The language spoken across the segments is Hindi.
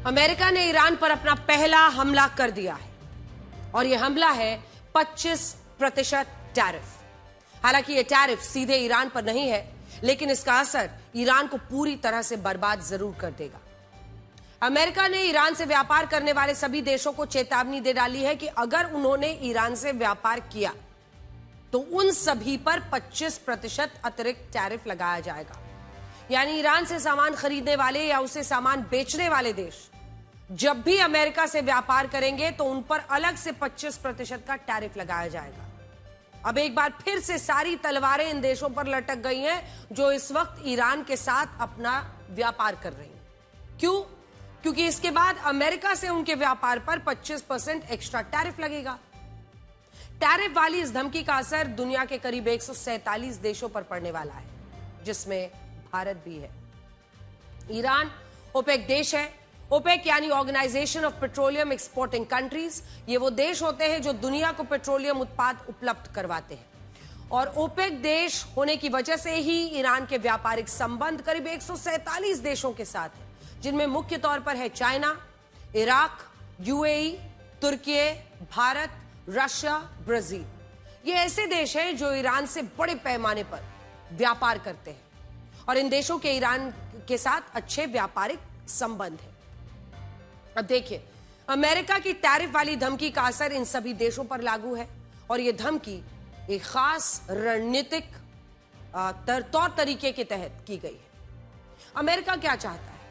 अमेरिका ने ईरान पर अपना पहला हमला कर दिया है और यह हमला है 25% टैरिफ। हालांकि यह टैरिफ सीधे ईरान पर नहीं है, लेकिन इसका असर ईरान को पूरी तरह से बर्बाद जरूर कर देगा। अमेरिका ने ईरान से व्यापार करने वाले सभी देशों को चेतावनी दे डाली है कि अगर उन्होंने ईरान से व्यापार किया तो उन सभी पर 25% अतिरिक्त टैरिफ लगाया जाएगा। यानी ईरान से सामान खरीदने वाले या उसे सामान बेचने वाले देश जब भी अमेरिका से व्यापार करेंगे तो उन पर अलग से 25% का टैरिफ लगाया जाएगा। अब एक बार फिर से सारी तलवारें इन देशों पर लटक गई हैं जो इस वक्त ईरान के साथ अपना व्यापार कर रही हैं। क्यों? क्योंकि इसके बाद अमेरिका से उनके व्यापार पर 25% एक्स्ट्रा टैरिफ लगेगा। टैरिफ वाली इस धमकी का असर दुनिया के करीब 147 देशों पर पड़ने वाला है, जिसमें भारत भी है। ईरान ओपेक देश है। ओपेक यानी organisation of petroleum exporting countries. ये वो देश होते हैं जो दुनिया को पेट्रोलियम उत्पाद उपलब्ध करवाते हैं। और ओपेक देश होने की वजह से ही ईरान के व्यापारिक संबंध करीब 147 देशों के साथ है, जिनमें मुख्य तौर पर है चाइना, इराक, यूएई, तुर्की, भारत, रशिया, ब्राजील। ये ऐसे देश हैं जो ईरान से बड़े पैमाने पर व्यापार करते हैं और इन देशों के ईरान के साथ अच्छे व्यापारिक संबंध हैं। अब देखिए, अमेरिका की टैरिफ वाली धमकी का असर इन सभी देशों पर लागू है और यह धमकी एक खास रणनीतिक तौर तरीके के तहत की गई है। अमेरिका क्या चाहता है?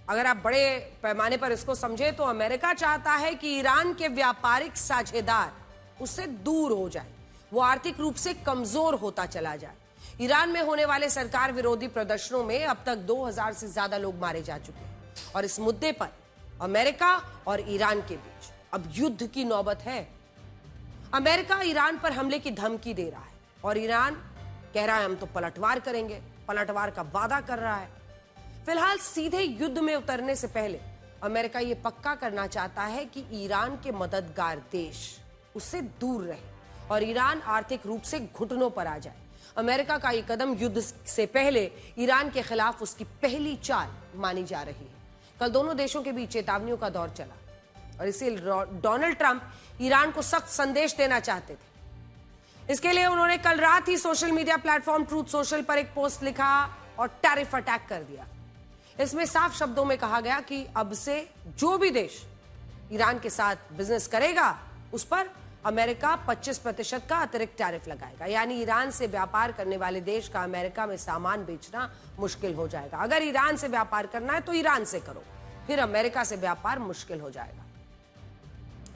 अगर आप बड़े पैमाने पर इसको समझे तो अमेरिका चाहता है कि ईरान के व्यापारिक साझेदार उससे दूर हो जाए, वो आर्थिक रूप से कमजोर होता चला जाए। ईरान में होने वाले सरकार विरोधी प्रदर्शनों में अब तक 2000 से ज्यादा लोग मारे जा चुके हैं और इस मुद्दे पर अमेरिका और ईरान के बीच अब युद्ध की नौबत है। अमेरिका ईरान पर हमले की धमकी दे रहा है और ईरान कह रहा है हम तो पलटवार करेंगे, पलटवार का वादा कर रहा है। फिलहाल सीधे युद्ध में उतरने से पहले अमेरिका यह पक्का करना चाहता है कि ईरान के मददगार देश उससे दूर रहे और ईरान आर्थिक रूप से घुटनों पर आ जाए। अमेरिका का यह कदम युद्ध से पहले ईरान के खिलाफ उसकी पहली चाल मानी जा रही है। कल दोनों देशों के बीच चेतावनियों का दौर चला और इसीलिए डोनाल्ड ट्रंप ईरान को सख्त संदेश देना चाहते थे। इसके लिए उन्होंने कल रात ही social media platform Truth Social पर एक पोस्ट लिखा और टैरिफ अटैक कर दिया। इसमें साफ शब्दों में कहा गया कि अब से जो भी देश ईरान के साथ बिजनेस करेगा उस पर अमेरिका 25% का अतिरिक्त टैरिफ लगाएगा। यानी ईरान से व्यापार करने वाले देश का अमेरिका में सामान बेचना मुश्किल हो जाएगा। अगर ईरान से व्यापार करना है तो ईरान से करो, फिर अमेरिका से व्यापार मुश्किल हो जाएगा।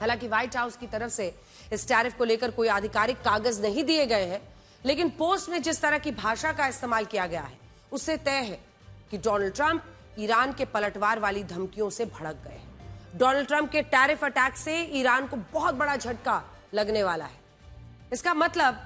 हालांकि व्हाइट हाउस की तरफ से इस टैरिफ को लेकर कोई आधिकारिक कागज नहीं दिए गए हैं, लेकिन पोस्ट में जिस तरह की भाषा का इस्तेमाल किया गया है उससे तय है कि डोनाल्ड ट्रंप ईरान के पलटवार वाली धमकियों से भड़क गए हैं। डोनाल्ड ट्रंप के टैरिफ अटैक से ईरान को बहुत बड़ा झटका लगने वाला है। इसका मतलब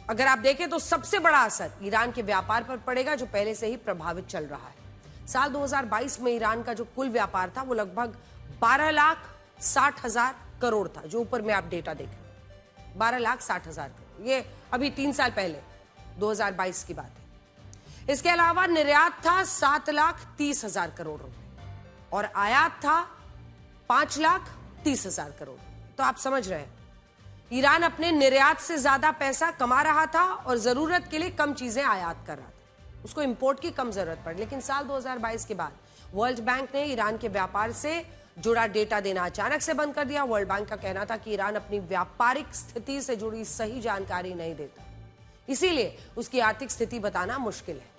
अगर आप देखें तो सबसे बड़ा असर ईरान के व्यापार पर पड़ेगा जो पहले से ही प्रभावित चल रहा है। साल 2022 में ईरान का जो कुल व्यापार था वो लगभग 12,60,000 करोड़ था, जो ऊपर में आप डेटा देख रहे हैं 12,60,000 करोड़। ये अभी 3 साल पहले 2022 की बात है। इसके अलावा निर्यात था 7,30,000 करोड़ रुपए और आयात था 5,30,000 करोड़। तो आप समझ रहे हैं, ईरान अपने निर्यात से ज्यादा पैसा कमा रहा था और जरूरत के लिए कम चीजें आयात कर रहा था। उसको इंपोर्ट की कम जरूरत पड़ी। लेकिन साल 2022 के बाद वर्ल्ड बैंक ने ईरान के व्यापार से जुड़ा डेटा देना अचानक से बंद कर दिया। वर्ल्ड बैंक का कहना था कि ईरान अपनी व्यापारिक स्थिति से जुड़ी सही जानकारी नहीं देता, इसीलिए उसकी आर्थिक स्थिति बताना मुश्किल है।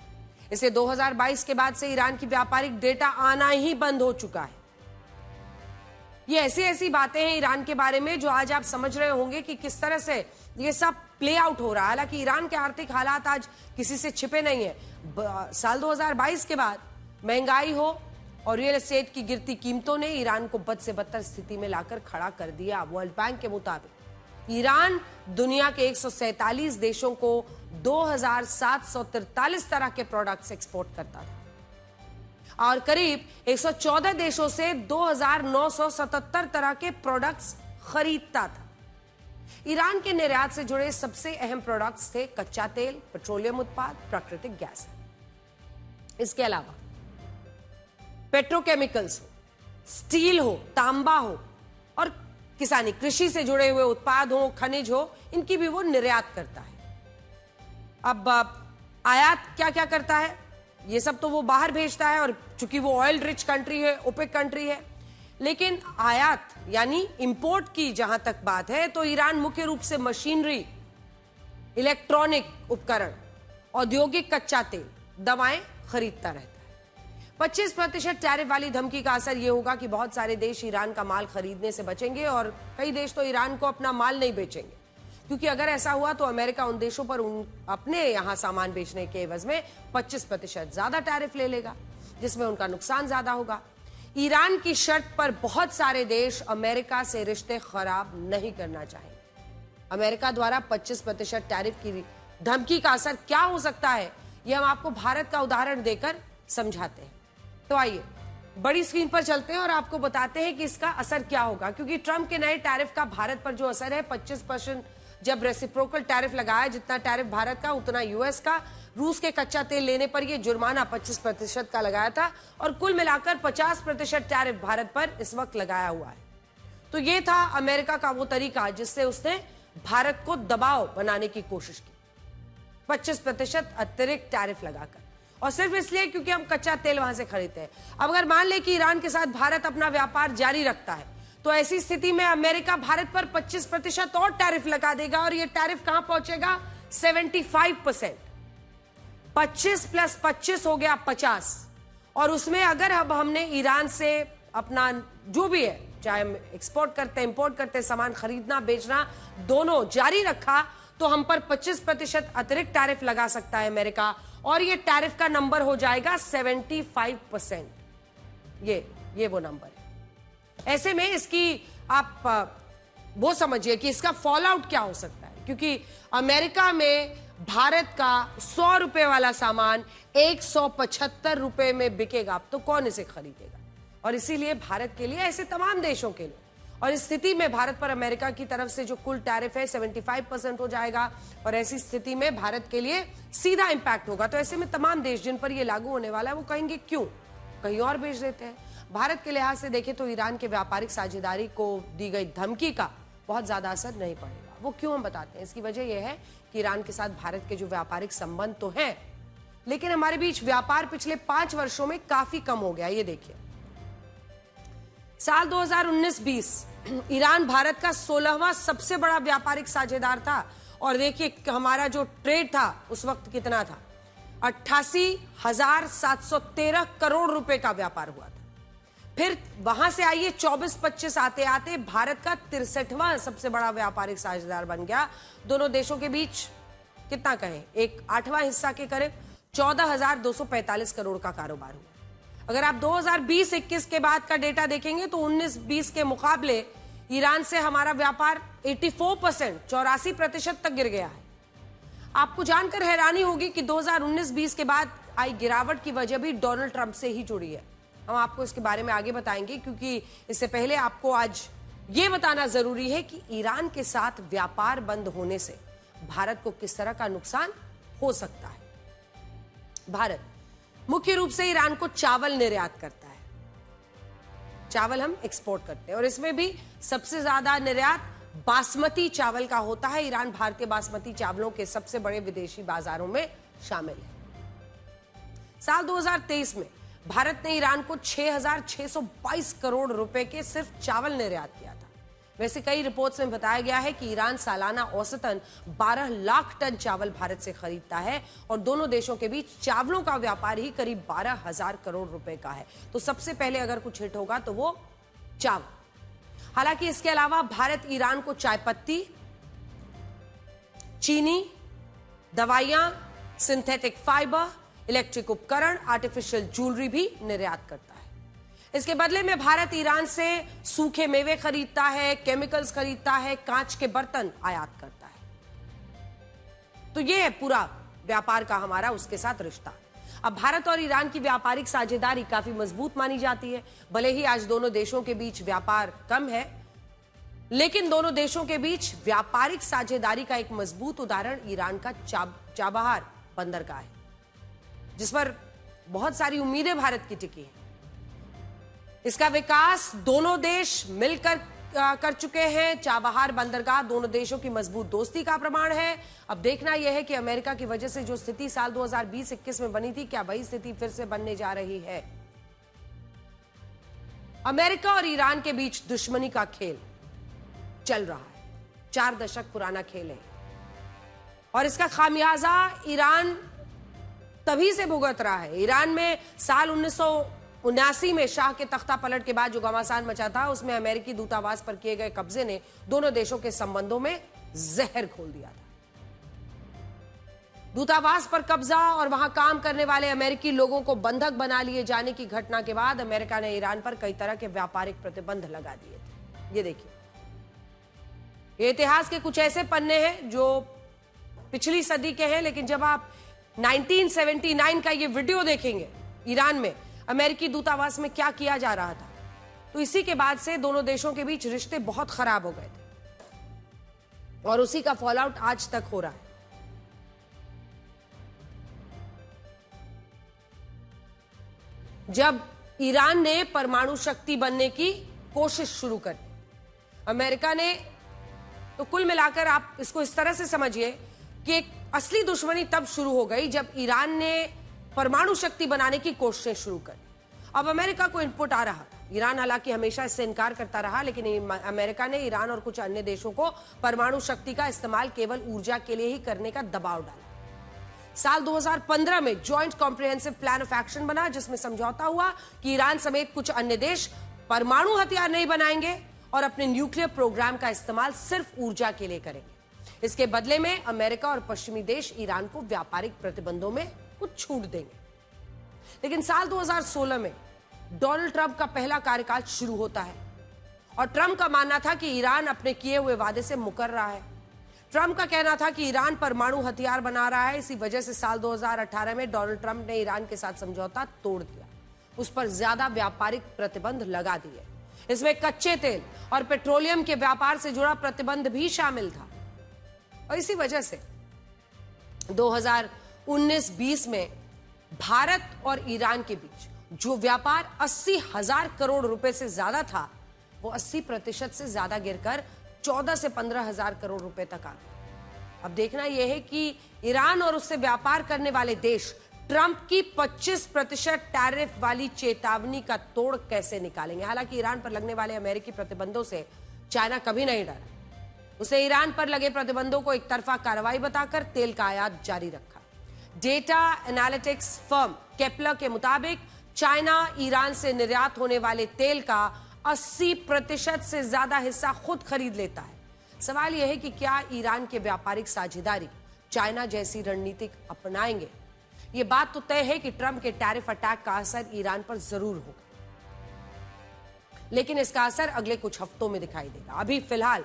इसे 2022 के बाद से ईरान की व्यापारिक डेटा आना ही बंद हो चुका है। ये ऐसी बातें हैं ईरान के बारे में जो आज आप समझ रहे होंगे कि किस तरह से ये सब प्ले आउट हो रहा है। हालांकि ईरान के आर्थिक हालात आज किसी से छिपे नहीं है। साल 2022 के बाद महंगाई हो और रियल एस्टेट की गिरती कीमतों ने ईरान को बद से बदतर स्थिति में लाकर खड़ा कर दिया। वर्ल्ड बैंक के मुताबिक ईरान दुनिया के 147 देशों को 2,743 तरह के प्रोडक्ट्स एक्सपोर्ट करता था और करीब 114 देशों से 2,977 तरह के प्रोडक्ट्स खरीदता था। ईरान के निर्यात से जुड़े सबसे अहम प्रोडक्ट्स थे कच्चा तेल, पेट्रोलियम उत्पाद, प्राकृतिक गैस। इसके अलावा पेट्रोकेमिकल्स हो, स्टील हो, तांबा हो और किसानी कृषि से जुड़े हुए उत्पाद हो, खनिज हो, इनकी भी वो निर्यात करता है। अब आयात क्या क्या करता है, ये सब तो वो बाहर भेजता है, और चूंकि वो ऑयल रिच कंट्री है, ओपेक कंट्री है। लेकिन आयात यानी इंपोर्ट की जहां तक बात है तो ईरान मुख्य रूप से मशीनरी, इलेक्ट्रॉनिक उपकरण, औद्योगिक कच्चा तेल, दवाएं खरीदता रहता है। 25% टैरिफ वाली धमकी का असर यह होगा कि बहुत सारे देश ईरान का माल खरीदने से बचेंगे और कई देश तो ईरान को अपना माल नहीं बेचेंगे, क्योंकि अगर ऐसा हुआ तो अमेरिका उन देशों पर अपने यहां सामान बेचने के एवज में 25% ज्यादा टैरिफ ले लेगा, जिसमें उनका नुकसान ज्यादा होगा। ईरान की शर्त पर बहुत सारे देश अमेरिका से रिश्ते खराब नहीं करना चाहेंगे। अमेरिका द्वारा 25% टैरिफ की धमकी का असर क्या हो सकता है, यह हम आपको भारत का उदाहरण देकर समझाते हैं। तो आइए बड़ी स्क्रीन पर चलते हैं और आपको बताते हैं कि इसका असर क्या होगा, क्योंकि ट्रंप के नए टैरिफ का भारत पर जो असर है, 25% जब रेसिप्रोकल टैरिफ लगाया, जितना टैरिफ भारत का उतना यूएस का। रूस के कच्चा तेल लेने पर यह जुर्माना 25% का लगाया था और कुल मिलाकर 50% टैरिफ भारत पर इस वक्त लगाया हुआ है। तो यह था अमेरिका का वो तरीका जिससे उसने भारत को दबाव बनाने की कोशिश की, 25% अतिरिक्त टैरिफ लगाकर, और सिर्फ इसलिए क्योंकि हम कच्चा तेल वहां से खरीदते हैं। अब अगर मान ले कि ईरान के साथ भारत अपना व्यापार जारी रखता है, तो ऐसी स्थिति में अमेरिका भारत पर 25% और टैरिफ लगा देगा, और यह टैरिफ कहां पहुंचेगा, 75%। 25 + 25 हो गया 50, और उसमें अगर अब हमने ईरान से अपना जो भी है, चाहे हम एक्सपोर्ट करते, इंपोर्ट करते, सामान खरीदना बेचना दोनों जारी रखा, तो हम पर 25% अतिरिक्त टैरिफ लगा सकता है अमेरिका, और ये टैरिफ का नंबर हो जाएगा 75%। ये वो नंबर है। ऐसे में इसकी आप वो समझिए कि इसका फॉल आउट क्या हो सकता है, क्योंकि अमेरिका में भारत का 100 रुपए वाला सामान 175 रुपए में बिकेगा, तो कौन इसे खरीदेगा। और इसीलिए भारत के लिए, ऐसे तमाम देशों के लिए, और इस स्थिति में भारत पर अमेरिका की तरफ से जो कुल टैरिफ है 75% हो जाएगा, और ऐसी स्थिति में भारत के लिए सीधा इंपैक्ट होगा। तो ऐसे में तमाम देश जिन पर यह लागू होने वाला है वो कहेंगे क्यों, कहीं और बेच देते हैं। भारत के लिहाज से देखें तो ईरान के व्यापारिक साझेदारी को दी गई धमकी का बहुत ज्यादा असर नहीं पड़ेगा। वो क्यों हम बताते हैं, इसकी वजह यह है कि ईरान के साथ भारत के जो व्यापारिक संबंध तो हैं, लेकिन हमारे बीच व्यापार पिछले 5 वर्षों में काफी कम हो गया। ये देखिए, साल 2019-20 ईरान भारत का 16वां सबसे बड़ा व्यापारिक साझेदार था, और देखिए हमारा जो ट्रेड था उस वक्त कितना था, 88,713 करोड़ रुपए का व्यापार हुआ था। फिर वहां से आइए 24-25 आते आते भारत का 63वां सबसे बड़ा व्यापारिक साझेदार बन गया। दोनों देशों के बीच कितना कहें, एक 8वां हिस्सा के करीब 14,245 करोड़ का कारोबार हुआ। अगर आप 2020-21 के बाद का डेटा देखेंगे तो 19-20 के मुकाबले ईरान से हमारा व्यापार 84%, 84% तक गिर गया है। आपको जानकर हैरानी होगी कि 2019-20 के बाद आई गिरावट की वजह भी डोनाल्ड ट्रंप से ही जुड़ी है। हम आपको इसके बारे में आगे बताएंगे, क्योंकि इससे पहले आपको आज ये बताना जरूरी है कि ईरान के साथ व्यापार बंद होने से भारत को किस तरह का नुकसान हो सकता है। भारत मुख्य रूप से ईरान को चावल निर्यात करता है, चावल हम एक्सपोर्ट करते हैं, और इसमें भी सबसे ज्यादा निर्यात बासमती चावल का होता है। ईरान भारतीय बासमती चावलों के सबसे बड़े विदेशी बाजारों में शामिल है। साल 2023 में भारत ने ईरान को 6,622 करोड़ रुपए के सिर्फ चावल निर्यात किया था। वैसे कई रिपोर्ट्स में बताया गया है कि ईरान सालाना औसतन 12 लाख टन चावल भारत से खरीदता है, और दोनों देशों के बीच चावलों का व्यापार ही करीब 12,000 करोड़ रुपए का है। तो सबसे पहले अगर कुछ हिट होगा तो वो चावल। हालांकि इसके अलावा भारत ईरान को चाय पत्ती, चीनी, दवाइयां, सिंथेटिक फाइबर, इलेक्ट्रिक उपकरण, आर्टिफिशियल ज्वेलरी भी निर्यात करता है। इसके बदले में भारत ईरान से सूखे मेवे खरीदता है, केमिकल्स खरीदता है, कांच के बर्तन आयात करता है। तो यह है पूरा व्यापार का हमारा उसके साथ रिश्ता। अब भारत और ईरान की व्यापारिक साझेदारी काफी मजबूत मानी जाती है। भले ही आज दोनों देशों के बीच व्यापार कम है, लेकिन दोनों देशों के बीच व्यापारिक साझेदारी का एक मजबूत उदाहरण ईरान का चाबहार बंदरगाह है, जिस पर बहुत सारी उम्मीदें भारत की टिकी हैं। इसका विकास दोनों देश मिलकर कर चुके हैं। चाबहार बंदरगाह दोनों देशों की मजबूत दोस्ती का प्रमाण है। अब देखना यह है कि अमेरिका की वजह से जो स्थिति साल 2020-21 में बनी थी, क्या वही स्थिति फिर से बनने जा रही है। अमेरिका और ईरान के बीच दुश्मनी का खेल चल रहा है। 4 दशक पुराना खेल है और इसका खामियाजा ईरान तभी से भुगत रहा है। ईरान में साल 1979 में शाह के तख्ता पलट के बाद जो घमासान मचा था, उसमें अमेरिकी दूतावास पर किए गए कब्जे ने दोनों देशों के संबंधों में जहर घोल दिया था। दूतावास पर कब्जा और वहां काम करने वाले अमेरिकी लोगों को बंधक बना लिए जाने की घटना के बाद अमेरिका ने ईरान पर कई तरह के व्यापारिक प्रतिबंध लगा दिए थे। ये देखिए, ये इतिहास के कुछ ऐसे पन्ने हैं जो पिछली सदी के हैं, लेकिन जब आप 1979 का ये वीडियो देखेंगे ईरान में अमेरिकी दूतावास में क्या किया जा रहा था, तो इसी के बाद से दोनों देशों के बीच रिश्ते बहुत खराब हो गए थे और उसी का फॉलआउट आज तक हो रहा है। जब ईरान ने परमाणु शक्ति बनने की कोशिश शुरू कर दी, अमेरिका ने, तो कुल मिलाकर आप इसको इस तरह से समझिए कि एक असली दुश्मनी तब शुरू हो गई जब ईरान ने परमाणु शक्ति बनाने की कोशिशें शुरू कर दी। अब अमेरिका को इनपुट आ रहा था। ईरान हालांकि हमेशा इससे इनकार करता रहा, लेकिन अमेरिका ने ईरान और कुछ अन्य देशों को परमाणु शक्ति का इस्तेमाल केवल ऊर्जा के लिए ही करने का दबाव डाला। साल 2015 में joint comprehensive plan of action बना, जिसमें समझौता हुआ कि ईरान समेत कुछ अन्य देश परमाणु हथियार नहीं बनाएंगे और अपने न्यूक्लियर प्रोग्राम का इस्तेमाल सिर्फ ऊर्जा के लिए करेंगे। इसके बदले में अमेरिका और पश्चिमी देश ईरान को व्यापारिक प्रतिबंधों में कुछ छूट देंगे। लेकिन साल 2016 में डोनाल्ड ट्रंप का पहला कार्यकाल शुरू होता है और ट्रंप का मानना था कि ईरान अपने किए हुए वादे से मुकर रहा है। ट्रंप का कहना था कि ईरान परमाणु हथियार बना रहा है। इसी वजह से साल 2018 में डोनाल्ड ट्रंप ने ईरान के साथ समझौता तोड़ दिया, उस पर ज्यादा व्यापारिक प्रतिबंध लगा दिए। इसमें कच्चे तेल और पेट्रोलियम के व्यापार से जुड़ा प्रतिबंध भी शामिल था और इसी वजह से 2019-20 में भारत और ईरान के बीच जो व्यापार 80,000 करोड़ रुपए से ज्यादा था, वो 80% से ज्यादा गिरकर 14 से 15,000 करोड़ रुपए तक आ गए। अब देखना यह है कि ईरान और उससे व्यापार करने वाले देश ट्रंप की 25% टैरिफ वाली चेतावनी का तोड़ कैसे निकालेंगे। हालांकि ईरान पर लगने वाले अमेरिकी प्रतिबंधों से चाइना कभी नहीं डरा। उसने ईरान पर लगे प्रतिबंधों को एक तरफा कार्रवाई बताकर तेल का आयात जारी रखा। डेटा एनालिटिक्स फर्म केपलर के मुताबिक चाइना ईरान से निर्यात होने वाले तेल का 80% से ज्यादा हिस्सा खुद खरीद लेता है। सवाल यह है कि क्या ईरान के व्यापारिक साझेदारी चाइना जैसी रणनीति अपनाएंगे। यह बात तो तय है कि ट्रंप के टैरिफ अटैक का असर ईरान पर जरूर होगा, लेकिन इसका असर अगले कुछ हफ्तों में दिखाई देगा। अभी फिलहाल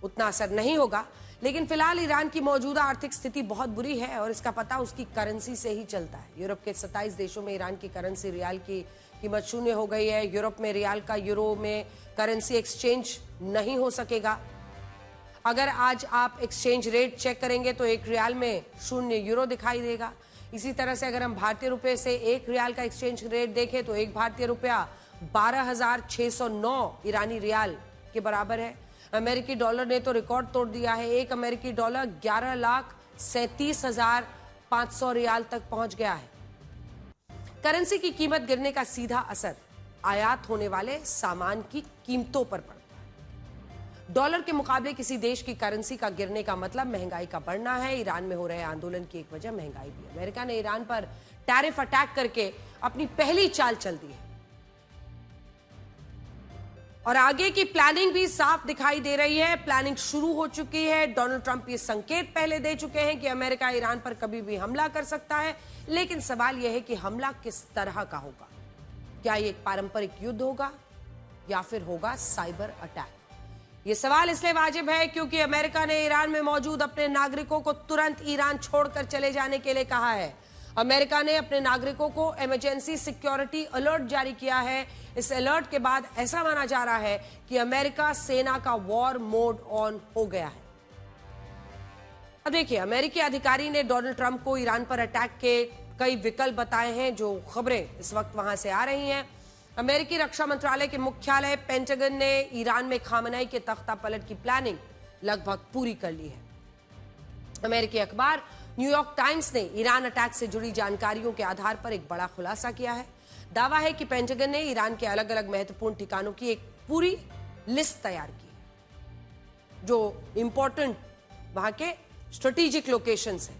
उतना असर नहीं होगा, लेकिन फिलहाल ईरान की मौजूदा आर्थिक स्थिति बहुत बुरी है और इसका पता उसकी करेंसी से ही चलता है। यूरोप के 27 देशों में ईरान की करेंसी रियाल की कीमत 0 हो गई है। यूरोप में रियाल का यूरो में करेंसी एक्सचेंज नहीं हो सकेगा। अगर आज आप एक्सचेंज रेट चेक करेंगे तो 1 रियाल में 0 यूरो दिखाई देगा। इसी तरह से अगर हम भारतीय रुपए से 1 रियाल का एक्सचेंज रेट देखें तो 1 भारतीय रुपया 12,609 ईरानी रियाल के बराबर है। अमेरिकी डॉलर ने तो रिकॉर्ड तोड़ दिया है। 1 अमेरिकी डॉलर 11,37,500 रियाल तक पहुंच गया है। करेंसी की कीमत गिरने का सीधा असर आयात होने वाले सामान की कीमतों पर पड़ता है। डॉलर के मुकाबले किसी देश की करेंसी का गिरने का मतलब महंगाई का बढ़ना है। ईरान में हो रहे आंदोलन की एक वजह महंगाई भी है। अमेरिका ने ईरान पर टैरिफ अटैक करके अपनी पहली चाल चल दी है और आगे की प्लानिंग भी साफ दिखाई दे रही है। प्लानिंग शुरू हो चुकी है। डोनाल्ड ट्रंप ये संकेत पहले दे चुके हैं कि अमेरिका ईरान पर कभी भी हमला कर सकता है, लेकिन सवाल यह है कि हमला किस तरह का होगा। क्या ये एक पारंपरिक युद्ध होगा या फिर होगा साइबर अटैक। ये सवाल इसलिए वाजिब है क्योंकि अमेरिका ने ईरान में मौजूद अपने नागरिकों को तुरंत ईरान छोड़कर चले जाने के लिए कहा है। अमेरिका ने अपने नागरिकों को इमरजेंसी सिक्योरिटी अलर्ट जारी किया है। इस अलर्ट के बाद ऐसा माना जा रहा है कि अमेरिका सेना का वॉर मोड ऑन हो गया है। अब देखिए, अमेरिकी अधिकारी ने डोनाल्ड ट्रंप को ईरान पर अटैक के कई विकल्प बताए हैं। जो खबरें इस वक्त वहां से आ रही हैं, अमेरिकी रक्षा मंत्रालय के मुख्यालय पेंटागन ने ईरान में खामनेई के तख्ता पलट की प्लानिंग लगभग पूरी कर ली है। अमेरिकी अखबार न्यूयॉर्क टाइम्स ने ईरान अटैक से जुड़ी जानकारियों के आधार पर एक बड़ा खुलासा किया है। दावा है कि पेंटागन ने ईरान के अलग अलग महत्वपूर्ण ठिकानों की एक पूरी लिस्ट तैयार की है, जो इंपॉर्टेंट वहां के स्ट्रेटेजिक लोकेशंस हैं,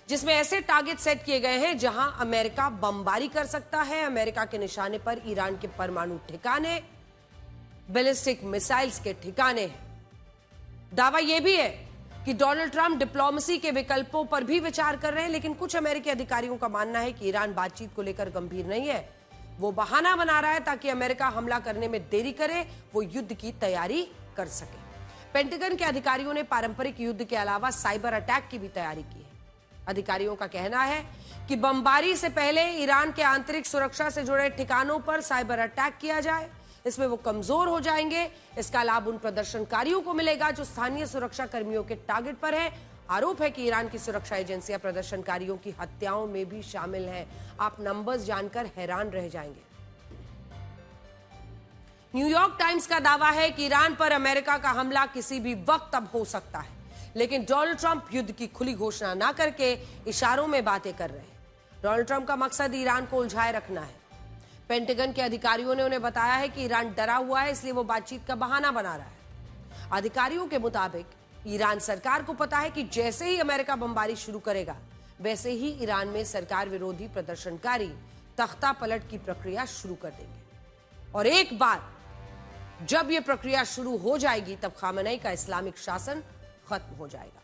जिसमें ऐसे टारगेट सेट किए गए हैं जहां अमेरिका बमबारी कर सकता है। अमेरिका के निशाने पर ईरान के परमाणु ठिकाने, बैलिस्टिक मिसाइल्स के ठिकाने हैं। दावा यह भी है कि डोनाल्ड ट्रंप डिप्लोमेसी के विकल्पों पर भी विचार कर रहे हैं, लेकिन कुछ अमेरिकी अधिकारियों का मानना है कि ईरान बातचीत को लेकर गंभीर नहीं है, वो बहाना बना रहा है ताकि अमेरिका हमला करने में देरी करे, वो युद्ध की तैयारी कर सके। पेंटागन के अधिकारियों ने पारंपरिक युद्ध के अलावा साइबर अटैक की भी तैयारी की है। अधिकारियों का कहना है कि बमबारी से पहले ईरान के आंतरिक सुरक्षा से जुड़े ठिकानों पर साइबर अटैक किया जाए, इसमें वो कमजोर हो जाएंगे। इसका लाभ उन प्रदर्शनकारियों को मिलेगा जो स्थानीय सुरक्षा कर्मियों के टारगेट पर हैं। आरोप है कि ईरान की सुरक्षा एजेंसियां प्रदर्शनकारियों की हत्याओं में भी शामिल हैं। आप नंबर्स जानकर हैरान रह जाएंगे। न्यूयॉर्क टाइम्स का दावा है कि ईरान पर अमेरिका का हमला किसी भी वक्त अब हो सकता है, लेकिन डोनाल्ड ट्रंप युद्ध की खुली घोषणा ना करके इशारों में बातें कर रहे हैं। डोनाल्ड ट्रंप का मकसद ईरान को उलझाए रखना है। पेंटागन के अधिकारियों ने उन्हें बताया है कि ईरान डरा हुआ है, इसलिए वो बातचीत का बहाना बना रहा है। अधिकारियों के मुताबिक ईरान सरकार को पता है कि जैसे ही अमेरिका बमबारी शुरू करेगा, वैसे ही ईरान में सरकार विरोधी प्रदर्शनकारी तख्ता पलट की प्रक्रिया शुरू कर देंगे, और एक बार जब यह प्रक्रिया शुरू हो जाएगी, तब खामनेई का इस्लामिक शासन खत्म हो जाएगा।